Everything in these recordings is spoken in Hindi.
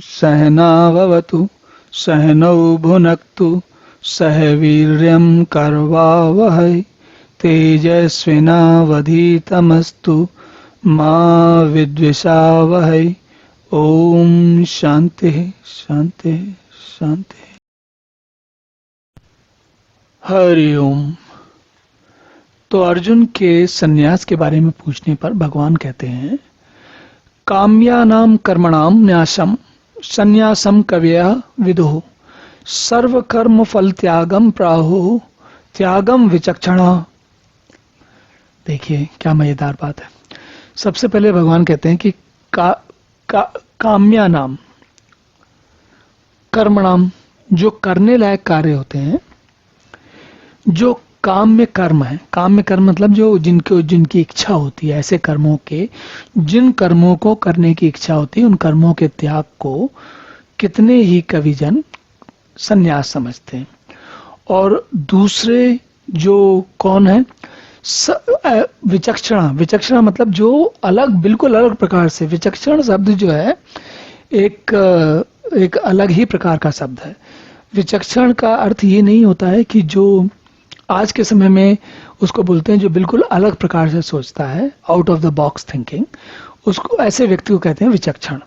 सहनाववतु सहनौ भुनक्तु सह वीर्यं करवावहै तेजस्विनावधीतमस्तु मा विद्विषावहै। ओम शांति शांति शांति। हरि ओम। तो अर्जुन के सन्यास के बारे में पूछने पर भगवान कहते हैं, काम्यानां कर्मणां न्यासम सन्यासम कवयः विदुः सर्व कर्म फल त्यागम प्राहुः त्यागम विचक्षणः। देखिए क्या मजेदार बात है। सबसे पहले भगवान कहते हैं कि काम्यानां कर्मणां, जो करने लायक कार्य होते हैं, जो काम में कर्म है, काम में कर्म मतलब जो जिनकी इच्छा होती है, ऐसे कर्मों के, जिन कर्मों को करने की इच्छा होती है, उन कर्मों के त्याग को कितने ही कविजन सन्यास समझते हैं। और दूसरे जो कौन है, विचक्षणा। विचक्षणा मतलब जो अलग, बिल्कुल अलग प्रकार से। विचक्षण शब्द जो है एक अलग ही प्रकार का शब्द है। विचक्षण का अर्थ ये नहीं होता है कि जो आज के समय में उसको बोलते हैं जो बिल्कुल अलग प्रकार से सोचता है, out of the box thinking, उसको, ऐसे व्यक्ति को कहते हैं विचक्षण।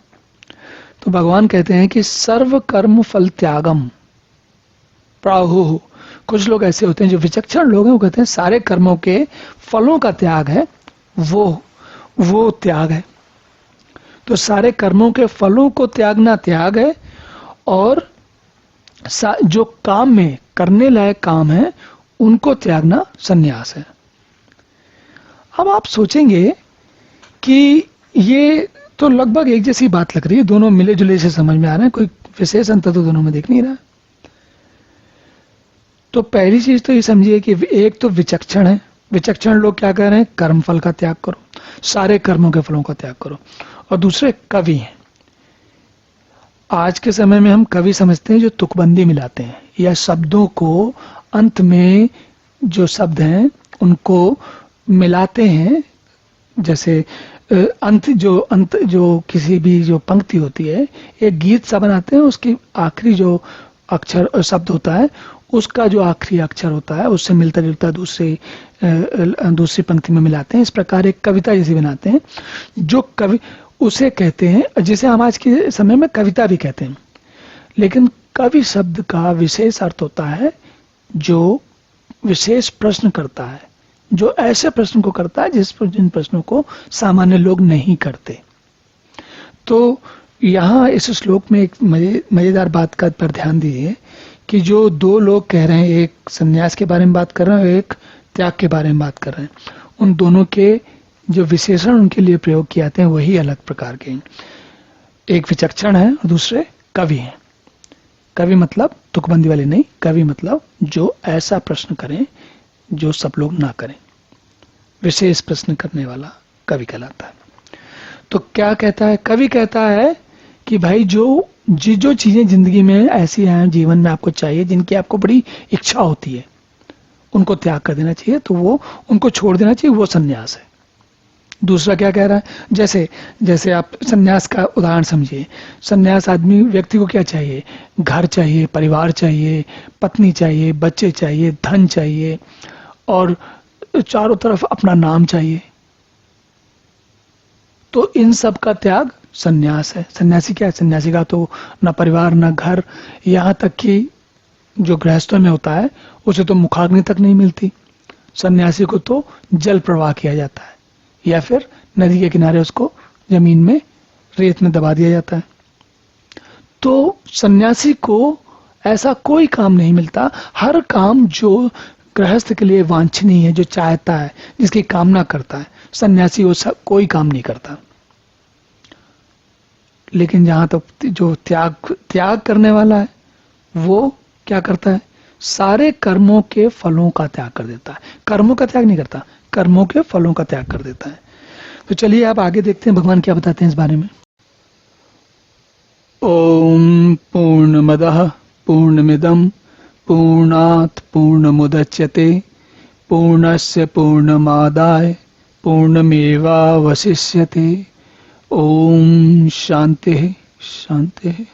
तो भगवान कहते हैं कि सर्व कर्म फल त्यागम प्राहुः। कुछ लोग ऐसे होते हैं जो विचक्षण लोग हैं, वो कहते हैं सारे कर्मों के फलों का त्याग है, वो त्याग है। तो सारे कर्मों के फलों को त्यागना त्याग है, और जो काम में करने लायक काम है उनको त्यागना सन्यास है। अब आप सोचेंगे कि ये तो लगभग एक जैसी बात लग रही है, दोनों मिले जुले से समझ में आ रहे हैं, कोई विशेष अंतर तो दोनों में दिख नहीं रहा। तो पहली चीज तो ये समझिए कि एक तो विचक्षण है। विचक्षण लोग क्या कह रहे हैं, कर्म फल का त्याग करो, सारे कर्मों के फलों का त्याग करो। और दूसरे कवि हैं। आज के समय में हम कवि समझते हैं जो तुकबंदी मिलाते हैं, या शब्दों को अंत में जो शब्द हैं उनको मिलाते हैं। जैसे अंत जो किसी भी जो पंक्ति होती है, एक गीत सा बनाते हैं, उसकी आखिरी जो अक्षर शब्द होता है, उसका जो आखिरी अक्षर होता है उससे मिलता जुलता दूसरी पंक्ति में मिलाते हैं। इस प्रकार एक कविता जैसी बनाते हैं। जो कवि, उसे कहते हैं, जिसे हम आज के समय में कविता भी कहते हैं। लेकिन कवि शब्द का विशेष अर्थ होता है जो विशेष प्रश्न करता है, जो ऐसे प्रश्न को करता है जिन प्रश्नों को सामान्य लोग नहीं करते। तो यहाँ इस श्लोक में एक मजेदार बात का पर ध्यान दीजिए कि जो दो लोग कह रहे हैं, एक सन्यास के बारे में बात कर रहे हैं और एक त्याग के बारे में बात कर रहे हैं, उन दोनों के जो विशेषण उनके लिए प्रयोग किए जाते हैं वही अलग प्रकार के हैं। एक विचक्षण है और दूसरे कवि हैं। कवि मतलब तुकबंदी वाले नहीं, कवि मतलब जो ऐसा प्रश्न करें जो सब लोग ना करें, विशेष प्रश्न करने वाला कवि कहलाता है। तो क्या कहता है कवि? कहता है कि भाई जो चीजें जिंदगी में ऐसी हैं, जीवन में आपको चाहिए, जिनकी आपको बड़ी इच्छा होती है, उनको त्याग कर देना चाहिए। तो वो उनको छोड़ देना चाहिए, वो सन्यास है। दूसरा क्या कह रहा है, जैसे आप सन्यास का उदाहरण समझिए। सन्यास आदमी, व्यक्ति को क्या चाहिए? घर चाहिए, परिवार चाहिए, पत्नी चाहिए, बच्चे चाहिए, धन चाहिए, और चारों तरफ अपना नाम चाहिए। तो इन सब का त्याग सन्यास है। सन्यासी क्या है? सन्यासी का तो ना परिवार, ना घर, यहाँ तक कि जो गृहस्थों में होता है उसे तो मुखाग्नि तक नहीं मिलती। सन्यासी को तो जल प्रवाह किया जाता है, या फिर नदी के किनारे उसको जमीन में, रेत में दबा दिया जाता है। तो सन्यासी को ऐसा कोई काम नहीं मिलता। हर काम जो गृहस्थ के लिए वांछनीय है, जो चाहता है, जिसकी कामना करता है, सन्यासी वो सब कोई काम नहीं करता। लेकिन जहां तक जो त्याग करने वाला है, वो क्या करता है? सारे कर्मों के फलों का त्याग कर देता है। कर्मों का त्याग नहीं करता, कर्मों के फलों का त्याग कर देता है। तो चलिए आप आगे देखते हैं भगवान क्या बताते हैं इस बारे में। ओम पूर्णमदः पूर्णमिदं पूर्णात् पूर्णमुदच्यते पूर्णस्य पूर्णमादाय पूर्णमेवावशिष्यते। ओम शांति शांति